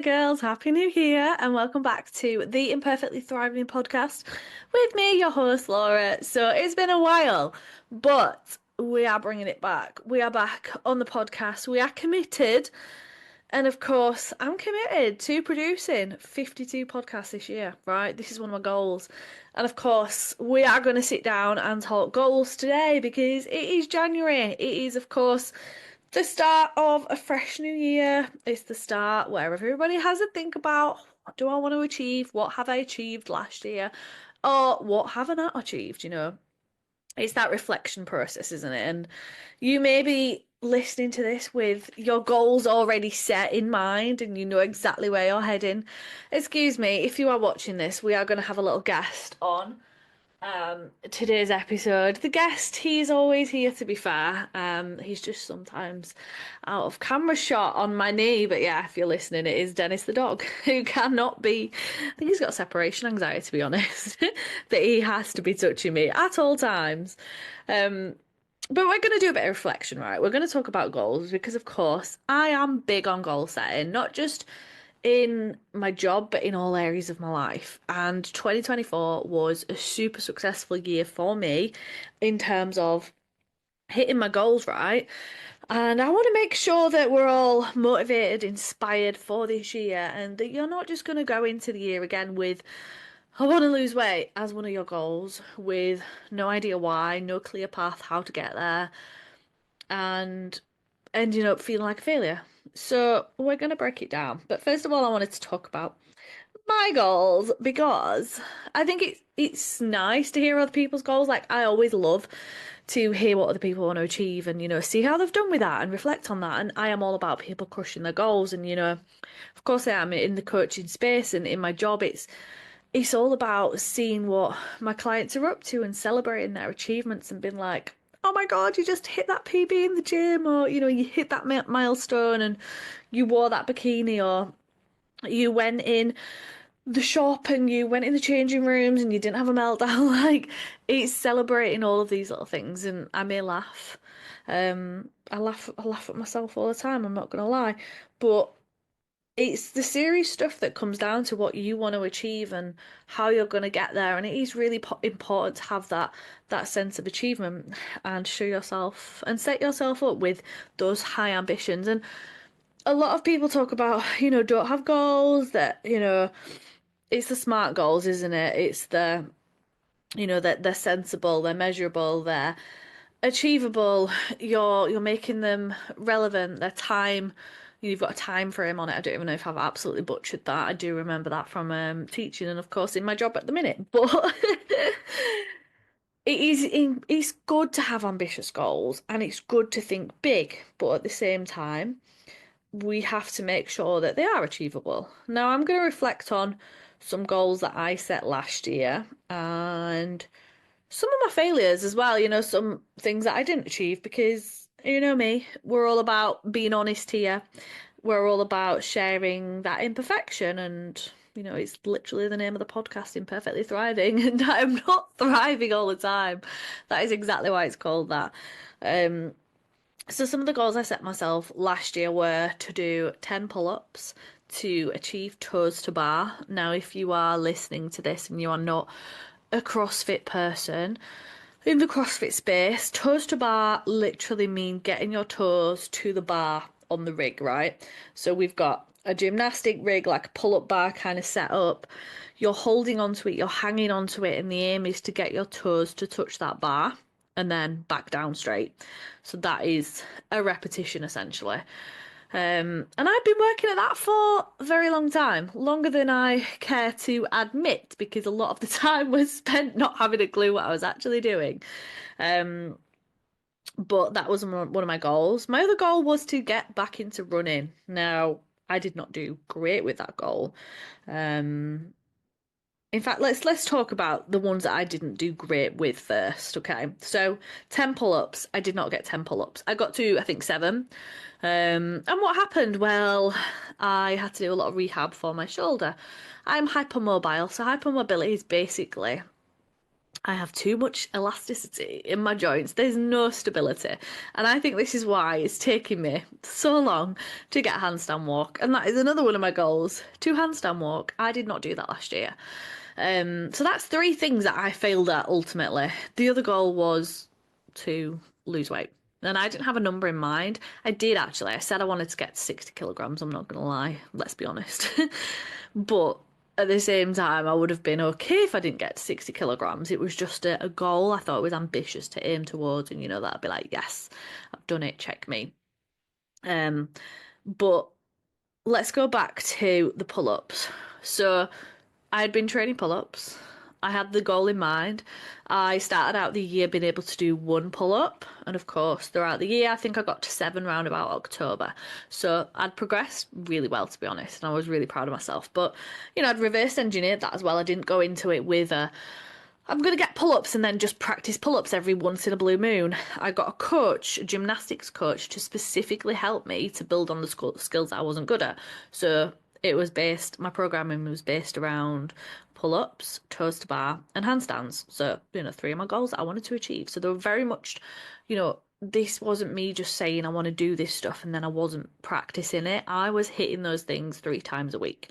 there, girls. Happy New Year, and welcome back to the Imperfectly Thriving podcast with me, your host, Laura. So it's been a while, but we are bringing it back. We are back on the podcast. We are committed. And of course, I'm committed to producing 52 podcasts this year, right? This is one of my goals. And of course, we are going to sit down and talk goals today because it is January. It is, of course, the start of a fresh new year. It's the start where everybody has a think about what do I want to achieve? What have I achieved last year? Or what have I not achieved? It's that reflection process, isn't it? And you may be listening to this with your goals already set in mind and you know exactly where you're heading. Excuse me, if you are watching this, we are going to have a little guest on today's episode. The guest, he's always here to be fair. He's just sometimes out of camera shot on my knee. But yeah, if you're listening, it is Dennis the dog, who cannot be, I think he's got separation anxiety, to be honest, that he has to be touching me at all times. Um, but we're going to do a bit of reflection, right? We're going to talk about goals because, of course, I am big on goal setting, not just in my job, but in all areas of my life. And 2024 was a super successful year for me in terms of hitting my goals, right? And I want to make sure that we're all motivated, inspired for this year, and that you're not just going to go into the year again with, I want to lose weight as one of your goals, with no idea why, no clear path how to get there, and ending up feeling like a failure. So we're going to break it down. But first of all, I wanted to talk about my goals because I think it's nice to hear other people's goals. Like I always love to hear what other people want to achieve and see how they've done with that and reflect on that. And I am all about people crushing their goals. And of course I am in the coaching space and in my job it's all about seeing what my clients are up to and celebrating their achievements and being like, oh my God, you just hit that PB in the gym, or you hit that milestone and you wore that bikini, or you went in the shop and you went in the changing rooms and you didn't have a meltdown. Like it's celebrating all of these little things, and I may laugh. I laugh at myself all the time, I'm not gonna lie. But it's the serious stuff that comes down to what you want to achieve and how you're going to get there, and it is really important to have that sense of achievement and show yourself and set yourself up with those high ambitions. And a lot of people talk about don't have goals, that it's the smart goals, isn't it? It's that they're sensible, they're measurable, they're achievable, you're making them relevant, their time, you've got a time frame on it. I don't even know if I've absolutely butchered that. I do remember that from teaching and of course in my job at the minute. But it's good to have ambitious goals and it's good to think big, but at the same time we have to make sure that they are achievable. Now I'm going to reflect on some goals that I set last year and some of my failures as well, some things that I didn't achieve because me, we're all about being honest here. We're all about sharing that imperfection, and it's literally the name of the podcast, Imperfectly Thriving, and I'm not thriving all the time. That is exactly why it's called that. Um, so some of the goals I set myself last year were to do 10 pull-ups, to achieve toes to bar. Now, if you are listening to this and you are not a CrossFit person, in the CrossFit space, toes to bar literally mean getting your toes to the bar on the rig, right? So we've got a gymnastic rig, like a pull-up bar kind of set up. You're holding onto it, you're hanging onto it, and the aim is to get your toes to touch that bar and then back down straight. So that is a repetition essentially. And I've been working at that for a very long time, longer than I care to admit, because a lot of the time was spent not having a clue what I was actually doing. Um, but that was one of my goals. My other goal was to get back into running. Now, I did not do great with that goal. Um, in fact, let's talk about the ones that I didn't do great with first, okay? So, 10 pull-ups. I did not get 10 pull-ups. I got to, I think, 7. And what happened? Well, I had to do a lot of rehab for my shoulder. I'm hypermobile, so hypermobility is basically I have too much elasticity in my joints. There's no stability. And I think this is why it's taking me so long to get a handstand walk. And that is another one of my goals to handstand walk. I did not do that last year. So that's three things that I failed at ultimately. The other goal was to lose weight. And I didn't have a number in mind. I did actually. I said I wanted to get to 60 kilograms. I'm not going to lie. Let's be honest. But at the same time, I would have been okay if I didn't get to 60 kilograms. It was just a goal I thought was ambitious to aim towards. And, that'd be like, yes, I've done it. Check me. Um, but let's go back to the pull ups. So I had been training pull ups. I had the goal in mind. I started out the year being able to do one pull up, and of course, throughout the year, I think I got to seven round about October. So I'd progressed really well, to be honest, and I was really proud of myself. But I'd reverse engineered that as well. I didn't go into it with I'm going to get pull ups and then just practice pull ups every once in a blue moon. I got a coach, a gymnastics coach, to specifically help me to build on the skills that I wasn't good at. So my programming was based around pull ups, toes to bar, and handstands. So, three of my goals that I wanted to achieve. So they were very much, this wasn't me just saying I want to do this stuff and then I wasn't practicing it. I was hitting those things three times a week.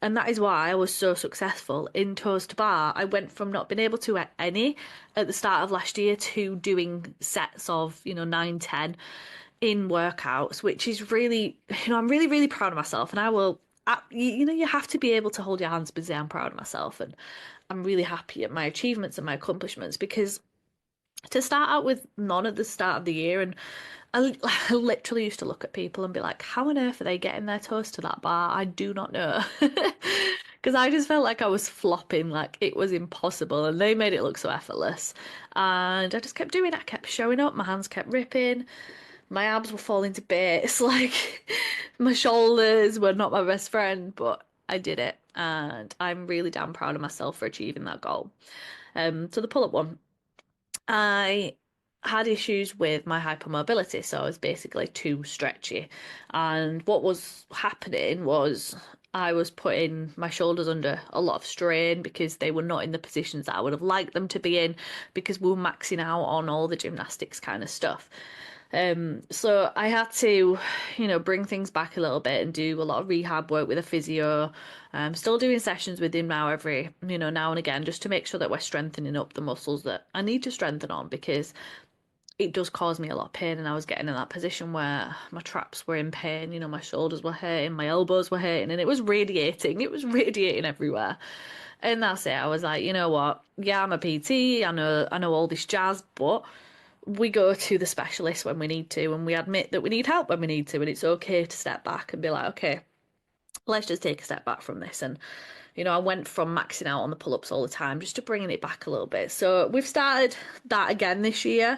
And that is why I was so successful in toes to bar. I went from not being able to at any at the start of last year to doing sets of, 9, 10 in workouts, which is really, I'm really, really proud of myself. And I will, you have to be able to hold your hands up and say, I'm proud of myself. And I'm really happy at my achievements and my accomplishments because to start out with none at the start of the year, and I literally used to look at people and be like, how on earth are they getting their toes to that bar? I do not know. Because I just felt like I was flopping, like it was impossible, and they made it look so effortless. And I just kept doing it. I kept showing up, my hands kept ripping, my abs were falling to bits, like my shoulders were not my best friend, but I did it. And I'm really damn proud of myself for achieving that goal. So the pull-up one. I had issues with my hypermobility, so I was basically too stretchy. And what was happening was I was putting my shoulders under a lot of strain because they were not in the positions that I would have liked them to be in because we were maxing out on all the gymnastics kind of stuff. So I had to, bring things back a little bit and do a lot of rehab work with a physio. I'm still doing sessions with him now every, now and again, just to make sure that we're strengthening up the muscles that I need to strengthen on because it does cause me a lot of pain. And I was getting in that position where my traps were in pain, my shoulders were hurting, my elbows were hurting, and it was radiating. It was radiating everywhere. And that's it. I was like, you know what? Yeah, I'm a PT. I know all this jazz, but we go to the specialist when we need to and we admit that we need help when we need to, and it's okay to step back and be like, okay, let's just take a step back from this. And I went from maxing out on the pull-ups all the time just to bringing it back a little bit. So we've started that again this year,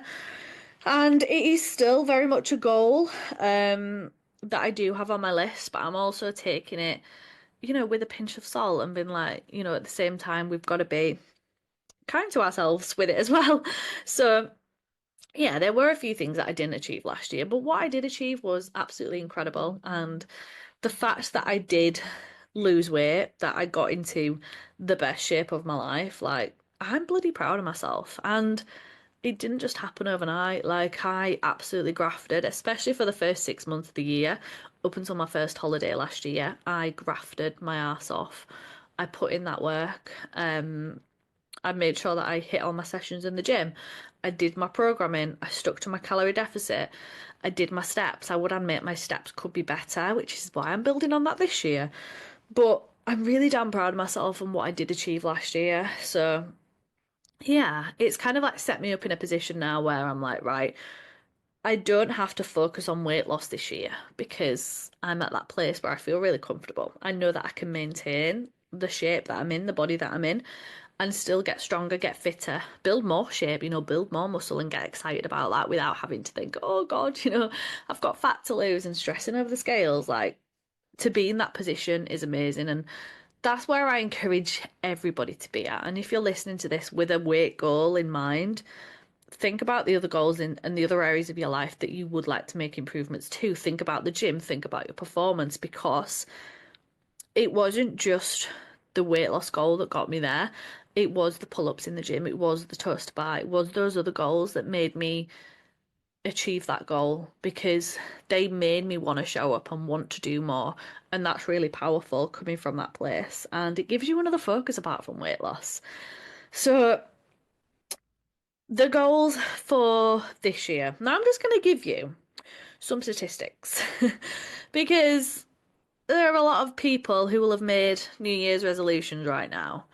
and it is still very much a goal that I do have on my list, but I'm also taking it with a pinch of salt and being like, at the same time we've got to be kind to ourselves with it as well. So yeah, there were a few things that I didn't achieve last year, but what I did achieve was absolutely incredible. And the fact that I did lose weight, that I got into the best shape of my life, like, I'm bloody proud of myself. And it didn't just happen overnight. Like, I absolutely grafted, especially for the first 6 months of the year, up until my first holiday last year. I grafted my ass off. I put in that work. I made sure that I hit all my sessions in the gym. I did my programming. I stuck to my calorie deficit. I did my steps. I would admit my steps could be better, which is why I'm building on that this year. But I'm really damn proud of myself and what I did achieve last year. So, yeah, it's kind of like set me up in a position now where I'm like, right, I don't have to focus on weight loss this year because I'm at that place where I feel really comfortable. I know that I can maintain the shape that I'm in, the body that I'm in, and still get stronger, get fitter, build more shape, build more muscle and get excited about that without having to think, oh God, I've got fat to lose and stressing over the scales. Like, to be in that position is amazing. And that's where I encourage everybody to be at. And if you're listening to this with a weight goal in mind, think about the other goals and the other areas of your life that you would like to make improvements to. Think about the gym, think about your performance, because it wasn't just the weight loss goal that got me there. it was the pull-ups in the gym, it was the toast bar, it was those other goals that made me achieve that goal because they made me want to show up and want to do more. And that's really powerful coming from that place. And it gives you another focus apart from weight loss. So, the goals for this year. Now, I'm just going to give you some statistics because there are a lot of people who will have made New Year's resolutions right now.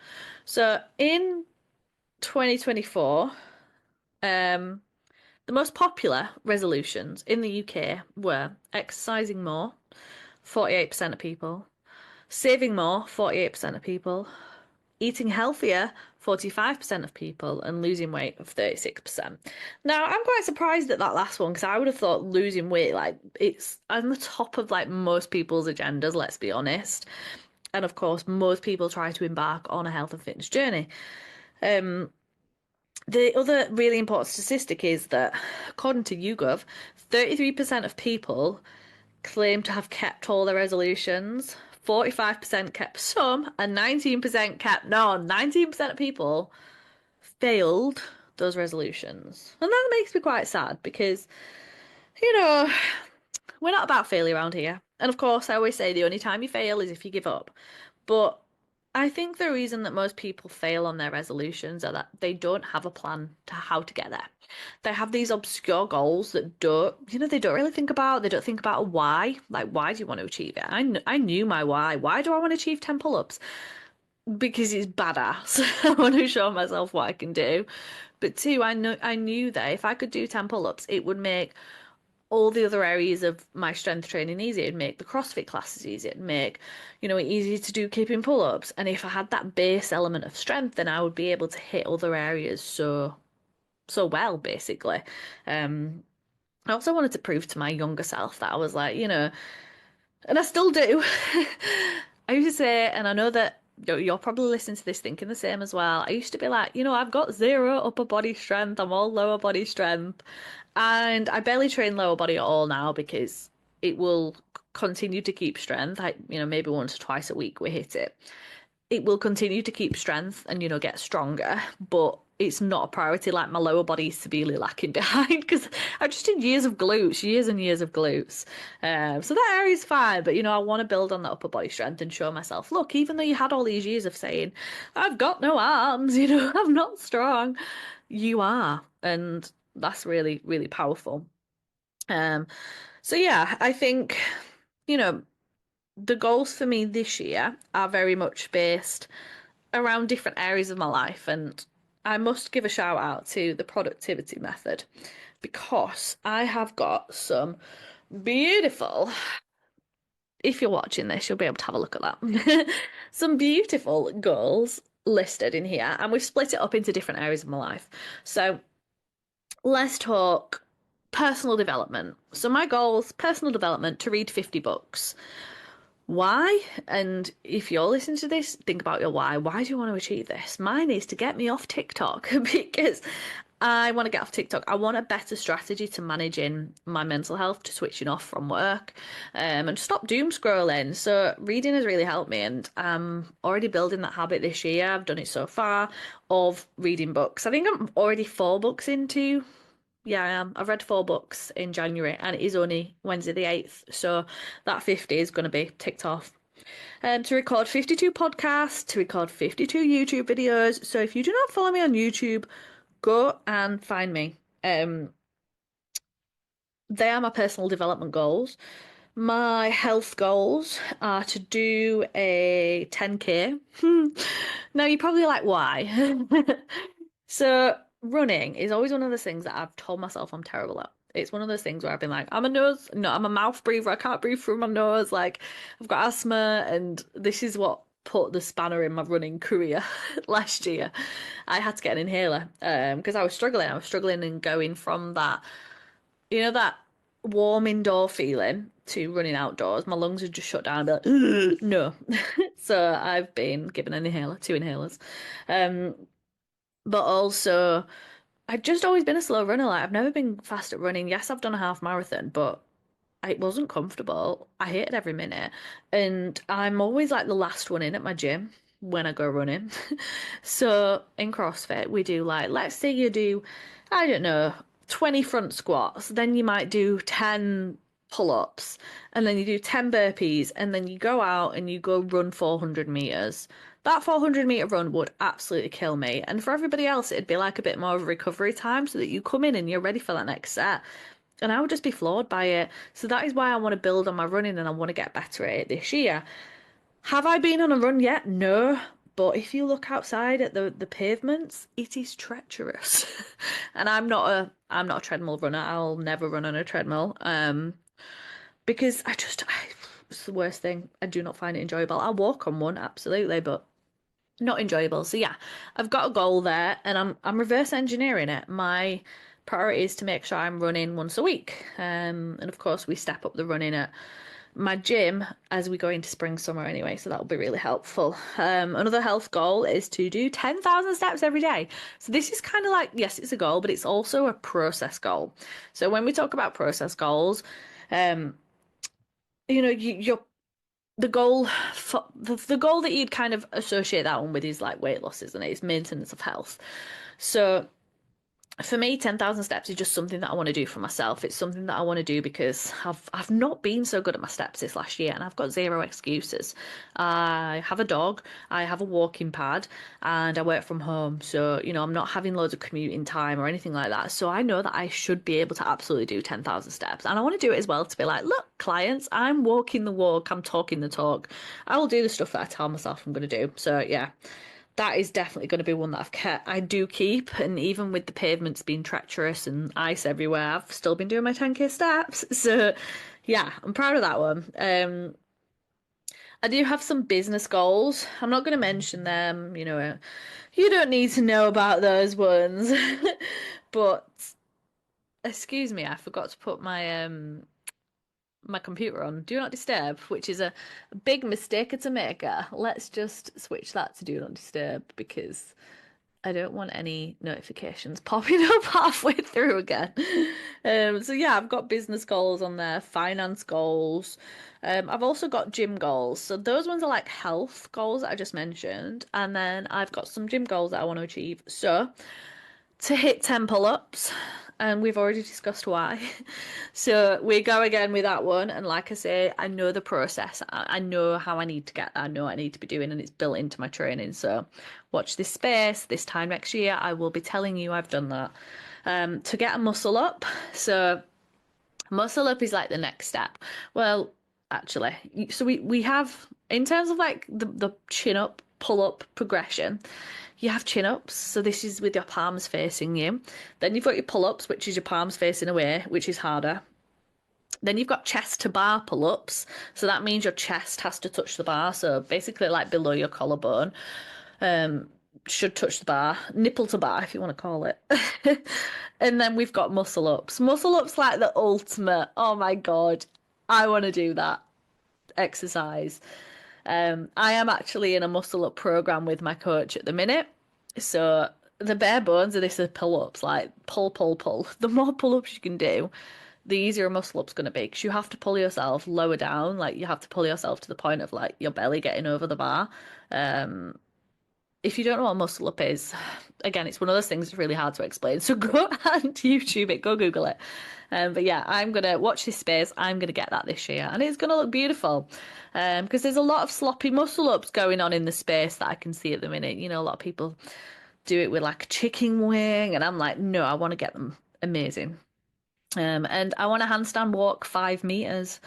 So, in 2024, the most popular resolutions in the UK were exercising more, 48% of people, saving more, 48% of people, eating healthier, 45% of people, and losing weight of 36%. Now, I'm quite surprised at that last one because I would have thought losing weight, like, it's on the top of like most people's agendas, let's be honest. And of course, most people try to embark on a health and fitness journey. Um, the other really important statistic is that, according to YouGov, 33% of people claim to have kept all their resolutions, 45% kept some, and 19% kept none. 19% of people failed those resolutions. And that makes me quite sad because, you know, we're not about failure around here. And of course, I always say the only time you fail is if you give up. But I think the reason that most people fail on their resolutions are that they don't have a plan to how to get there. They have these obscure goals that they don't really think about. They don't think about a why. Like, why do you want to achieve it? I knew my why. Why do I want to achieve 10 pull-ups? Because it's badass. I want to show myself what I can do. But two, I knew that if I could do 10 pull-ups, it would make all the other areas of my strength training easy. It'd make the CrossFit classes easy. It'd make, it easy to do keeping pull-ups. And if I had that base element of strength, then I would be able to hit other areas so well, basically. I also wanted to prove to my younger self that I was like, and I still do. I used to say, and I know that you're probably listening to this thinking the same as well. I used to be like, I've got zero upper body strength. I'm all lower body strength. And I barely train lower body at all now because it will continue to keep strength. Maybe once or twice a week we hit it. It will continue to keep strength and, get stronger, but it's not a priority like my lower body is severely lacking behind because I've just did years of glutes, years and years of glutes. So that area's fine, but I want to build on that upper body strength and show myself, look, even though you had all these years of saying, I've got no arms, I'm not strong, you are. And that's really, really powerful. Um, so yeah, I think, you know, the goals for me this year are very much based around different areas of my life. And I must give a shout out to the productivity method because I have got some beautiful, if you're watching this, you'll be able to have a look at that. Some beautiful goals listed in here, and we've split it up into different areas of my life. So let's talk personal development. So my goals, personal development, to read 50 books. Why? And if you're listening to this, think about your why. Why do you want to achieve this? Mine is to get me off TikTok because I want to get off TikTok. I want a better strategy to managing my mental health, to switching off from work, and stop doom scrolling. So reading has really helped me, and I'm already building that habit this year. I've done it so far of reading books. I think I'm already 4 books into. Yeah, I am. I've read 4 books in January and it is only Wednesday the 8th. So that 50 is going to be ticked off. To record 52 podcasts, to record 52 YouTube videos. So if you do not follow me on YouTube, go and find me. They are my personal development goals. My health goals are to do a 10K. Now you're probably like, why? So running is always one of those things that I've told myself I'm terrible at. It's one of those things where I've been like, I'm a mouth breather. I can't breathe through my nose. Like, I've got asthma, and this is what put the spanner in my running career last year. I had to get an inhaler because I was struggling. I was struggling in going from that, that warm indoor feeling to running outdoors. My lungs had just shut down. I'd be like, "Ugh, no." So I've been given an inhaler, 2 inhalers. Um, but also I've just always been a slow runner. Like I've never been fast at running. Yes, I've done a half marathon, but it wasn't comfortable. I hated every minute. And I'm always like the last one in at my gym when I go running. So in CrossFit, we do like, let's say you do, I don't know, 20 front squats, then you might do 10 pull-ups, and then you do 10 burpees, and then you go out and you go run 400 meters. That 400-meter run would absolutely kill me. And for everybody else, it'd be like a bit more of a recovery time so that you come in and you're ready for that next set. And I would just be floored by it. So that is why I want to build on my running and I want to get better at it this year. Have I been on a run yet? No. But if you look outside at the pavements, it is treacherous. And I'm not a treadmill runner. I'll never run on a treadmill. Because it's the worst thing. I do not find it enjoyable. I'll walk on one, absolutely, but not enjoyable. So yeah, I've got a goal there and I'm reverse engineering it. My priority is to make sure I'm running once a week. And of course we step up the running at my gym as we go into spring summer anyway, so that'll be really helpful. Another health goal is to do 10,000 steps every day. So this is kind of like, yes, it's a goal, but it's also a process goal. So when we talk about process goals, um, you're the goal for the goal that you'd kind of associate that one with is like weight loss, isn't it? It's maintenance of health. So for me, 10,000 steps is just something that I want to do for myself. It's something that I want to do because I've not been so good at my steps this last year and I've got zero excuses. I have a dog, I have a walking pad, and I work from home. So, I'm not having loads of commuting time or anything like that. So I know that I should be able to absolutely do 10,000 steps. And I want to do it as well to be like, look, clients, I'm walking the walk, I'm talking the talk. I will do the stuff that I tell myself I'm going to do. So, yeah, that is definitely going to be one that I do keep, and even with the pavements being treacherous and ice everywhere, I've still been doing my 10k steps. So, yeah, I'm proud of that one. I do have some business goals. I'm not going to mention them. You don't need to know about those ones. But excuse me, I forgot to put my computer on Do Not Disturb, which is a big mistake to make. Let's just switch that to Do Not Disturb because I don't want any notifications popping up halfway through again. So yeah, I've got business goals on there, finance goals. I've also got gym goals. So those ones are like health goals that I just mentioned. And then I've got some gym goals that I want to achieve. So to hit 10 pull-ups, and we've already discussed why. So we go again with that one. And like I say, I know the process. I know how I need to get there. I know what I need to be doing, and it's built into my training. So watch this space. This time next year, I will be telling you I've done that. To get a muscle up. So muscle up is like the next step. Well, actually, so we have, in terms of like the chin up, pull up progression, you have chin ups. So this is with your palms facing you. Then you've got your pull ups, which is your palms facing away, which is harder. Then you've got chest to bar pull ups. So that means your chest has to touch the bar. So basically, like below your collarbone, um, should touch the bar, nipple to bar, if you want to call it. And then we've got muscle ups. Muscle ups like the ultimate. Oh my God, I want to do that exercise. I am actually in a muscle up program with my coach at the minute. So the bare bones of this are pull ups, like pull, pull, pull. The more pull ups you can do, the easier a muscle up's going to be because you have to pull yourself lower down. Like you have to pull yourself to the point of like your belly getting over the bar. If you don't know what muscle up is, again, it's one of those things that's really hard to explain. So go and YouTube it, go Google it. But yeah, I'm gonna watch this space. I'm gonna get that this year, and it's gonna look beautiful. Because there's a lot of sloppy muscle ups going on in the space that I can see at the minute. A lot of people do it with like a chicken wing, and I'm like, no, I want to get them amazing. And I want to handstand walk 5 meters.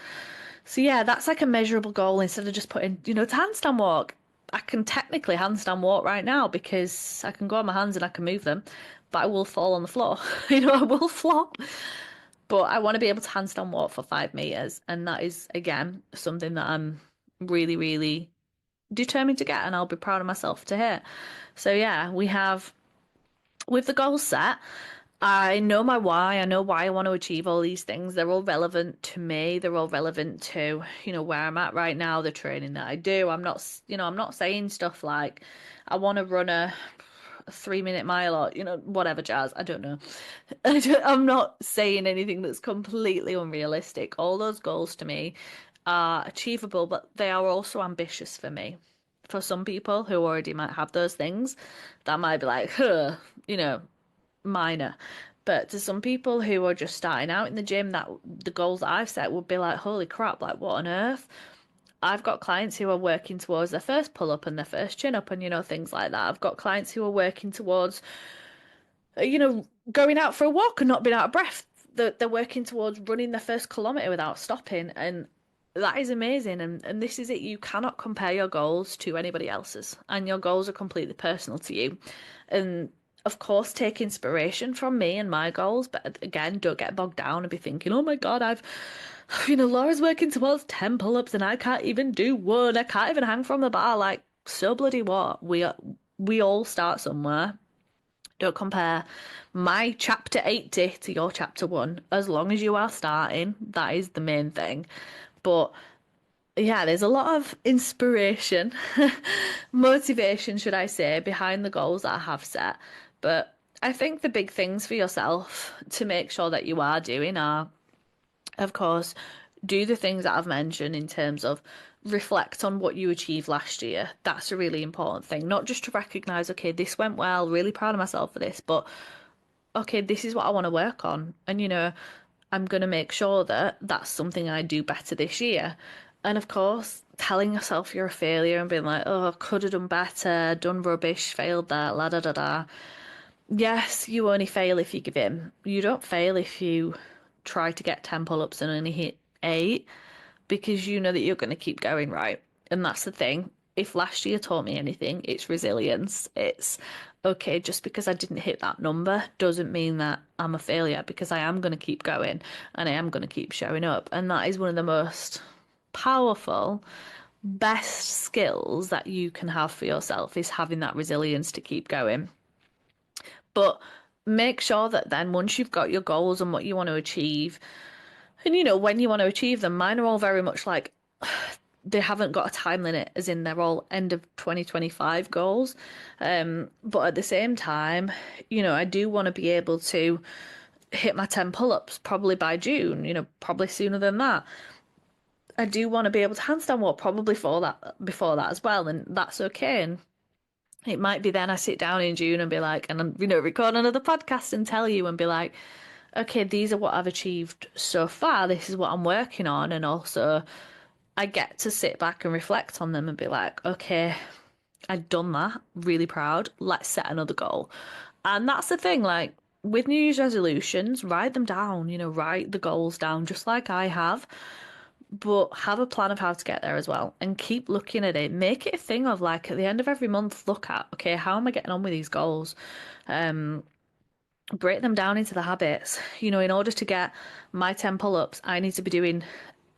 So yeah, that's like a measurable goal instead of just putting, to handstand walk. I can technically handstand walk right now because I can go on my hands and I can move them, but I will fall on the floor. I will flop. But I want to be able to handstand walk for 5 meters, and that is again something that I'm really, really determined to get, and I'll be proud of myself to hit. So yeah, we have with the goal set. I know my why. I know why I want to achieve all these things. They're all relevant to me. They're all relevant to, where I'm at right now, the training that I do. I'm not saying stuff like I want to run a 3 minute mile or, whatever jazz. I don't know. I'm not saying anything that's completely unrealistic. All those goals to me are achievable, but they are also ambitious for me. For some people who already might have those things, that might be like, huh, you know, minor. But to some people who are just starting out in the gym, that the goals that I've set would be like, holy crap, like what on earth? I've got clients who are working towards their first pull up and their first chin up and, things like that. I've got clients who are working towards, going out for a walk and not being out of breath. They're working towards running their first kilometre without stopping. And that is amazing. And this is it. You cannot compare your goals to anybody else's. And your goals are completely personal to you. And of course, take inspiration from me and my goals. But again, don't get bogged down and be thinking, oh my God, Laura's working towards 10 pull-ups and I can't even do one. I can't even hang from the bar. Like, so bloody what? We all start somewhere. Don't compare my chapter 80 to your chapter 1. As long as you are starting, that is the main thing. But yeah, there's a lot of inspiration, motivation, should I say, behind the goals that I have set. But I think the big things for yourself to make sure that you are doing are, of course, do the things that I've mentioned in terms of reflect on what you achieved last year. That's a really important thing. Not just to recognize, okay, this went well, really proud of myself for this, but okay, this is what I want to work on. And, I'm going to make sure that that's something I do better this year. And of course, telling yourself you're a failure and being like, oh, could have done better, done rubbish, failed that, la da da da. Yes, you only fail if you give in. You don't fail if you try to get 10 pull ups and only hit 8 because you know that you're going to keep going, right? And that's the thing. If last year taught me anything, it's resilience. It's okay, just because I didn't hit that number doesn't mean that I'm a failure because I am going to keep going and I am going to keep showing up. And that is one of the most powerful, best skills that you can have for yourself is having that resilience to keep going. But make sure that then once you've got your goals and what you want to achieve, and when you want to achieve them, mine are all very much like they haven't got a time limit, as in they're all end of 2025 goals. But at the same time, I do want to be able to hit my 10 pull-ups probably by June, probably sooner than that. I do want to be able to handstand walk probably before that as well, and that's okay. And it might be then I sit down in June and be like, and record another podcast and tell you and be like, okay, these are what I've achieved so far. This is what I'm working on. And also, I get to sit back and reflect on them and be like, okay, I've done that. Really proud. Let's set another goal. And that's the thing, like with New Year's resolutions, write them down, write the goals down just like I have, but have a plan of how to get there as well and keep looking at it. Make it a thing of like at the end of every month, look at, okay, how am I getting on with these goals? Break them down into the habits. In order to get my 10 pull-ups, I need to be doing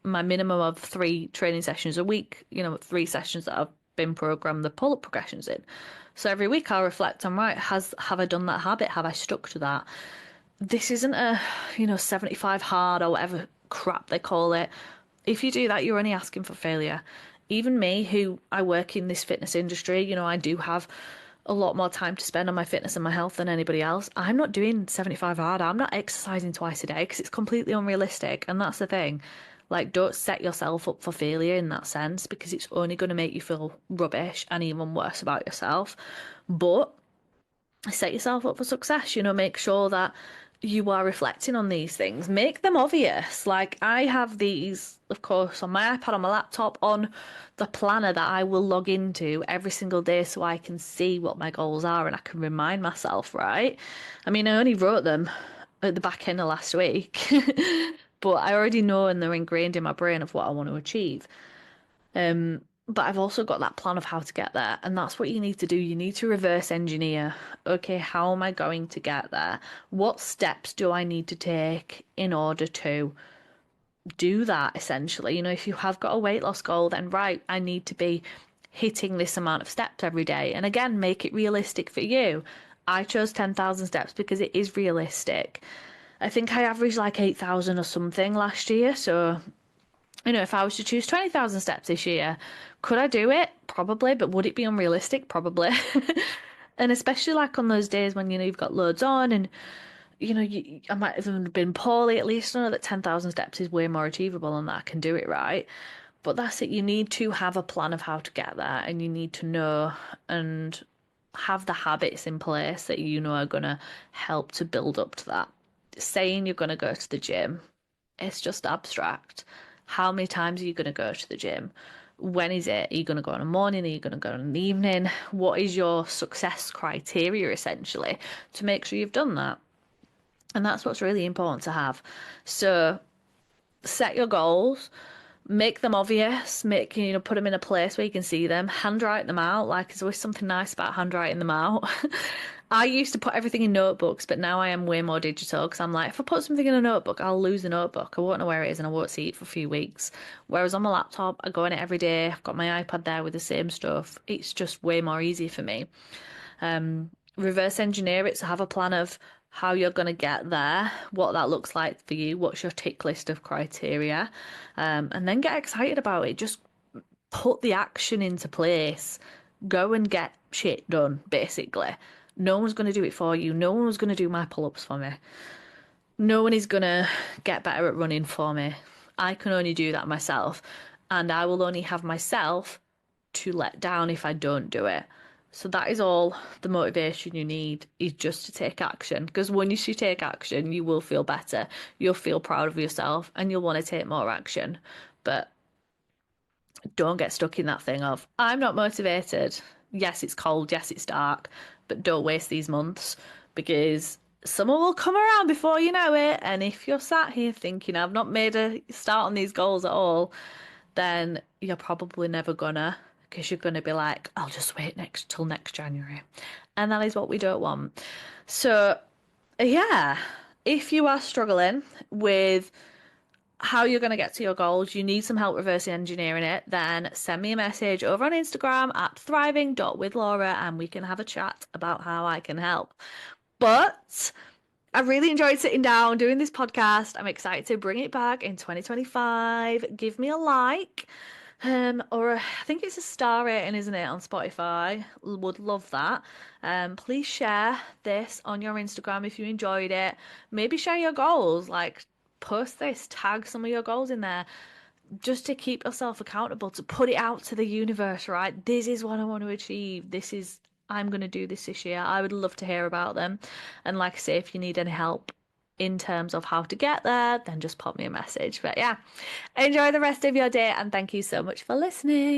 my minimum of 3 training sessions a week, 3 sessions that I've been programmed the pull-up progressions in. So every week I'll reflect on, right, have I done that habit? Have I stuck to that? This isn't a, 75 hard or whatever crap they call it. If you do that, you're only asking for failure. Even me, who I work in this fitness industry, I do have a lot more time to spend on my fitness and my health than anybody else. I'm not doing 75 hard. I'm not exercising twice a day because it's completely unrealistic. And that's the thing. Like, don't set yourself up for failure in that sense because it's only going to make you feel rubbish and even worse about yourself. But set yourself up for success, make sure that you are reflecting on these things. Make them obvious. Like, I have these, of course, on my iPad, on my laptop, on the planner that I will log into every single day so I can see what my goals are and I can remind myself, right? I mean, I only wrote them at the back end of last week, but I already know and they're ingrained in my brain of what I want to achieve. But I've also got that plan of how to get there, and that's what you need to do. You need to reverse engineer. Okay, how am I going to get there? What steps do I need to take in order to do that, essentially? If you have got a weight loss goal, then right, I need to be hitting this amount of steps every day. And again, make it realistic for you. I chose 10,000 steps because it is realistic. I think I averaged like 8,000 or something last year, so if I was to choose 20,000 steps this year, could I do it? Probably, but would it be unrealistic? Probably. And especially like on those days when, you've got loads on and, I might have even been poorly, at least I know that 10,000 steps is way more achievable and that I can do it right. But that's it. You need to have a plan of how to get there, and you need to know and have the habits in place that you know are going to help to build up to that. Saying you're going to go to the gym, it's just abstract. How many times are you going to go to the gym? When is it? Are you going to go in the morning? Are you going to go in the evening? What is your success criteria essentially to make sure you've done that? And that's what's really important to have. So set your goals, make them obvious, put them in a place where you can see them, handwrite them out. Like, there's always something nice about handwriting them out. I used to put everything in notebooks, but now I am way more digital because I'm like, if I put something in a notebook, I'll lose the notebook. I won't know where it is and I won't see it for a few weeks. Whereas on my laptop, I go in it every day. I've got my iPad there with the same stuff. It's just way more easy for me. Reverse engineer it, so have a plan of how you're going to get there, what that looks like for you, what's your tick list of criteria, and then get excited about it. Just put the action into place. Go and get shit done, basically. No one's going to do it for you. No one was going to do my pull ups for me. No one is going to get better at running for me. I can only do that myself. And I will only have myself to let down if I don't do it. So that is all the motivation you need is just to take action. Because once you take action, you will feel better. You'll feel proud of yourself and you'll want to take more action. But don't get stuck in that thing of, I'm not motivated. Yes, it's cold. Yes, it's dark. But don't waste these months because summer will come around before you know it. And if you're sat here thinking, I've not made a start on these goals at all, then you're probably never gonna, because you're gonna be like, I'll just wait till next January. And that is what we don't want. So, yeah, if you are struggling with how you're going to get to your goals, you need some help reversing engineering it, then send me a message over on Instagram at thriving.withlaura and we can have a chat about how I can help. But I really enjoyed sitting down doing this podcast. I'm excited to bring it back in 2025. Give me a like. Or I think it's a star rating, isn't it, on Spotify? Would love that. Please share this on your Instagram if you enjoyed it. Maybe share your goals, like post this, tag some of your goals in there, just to keep yourself accountable, to put it out to the universe, right? This is what I want to achieve. I'm going to do this year. I would love to hear about them. And like I say, if you need any help in terms of how to get there, then just pop me a message. But yeah, enjoy the rest of your day and thank you so much for listening.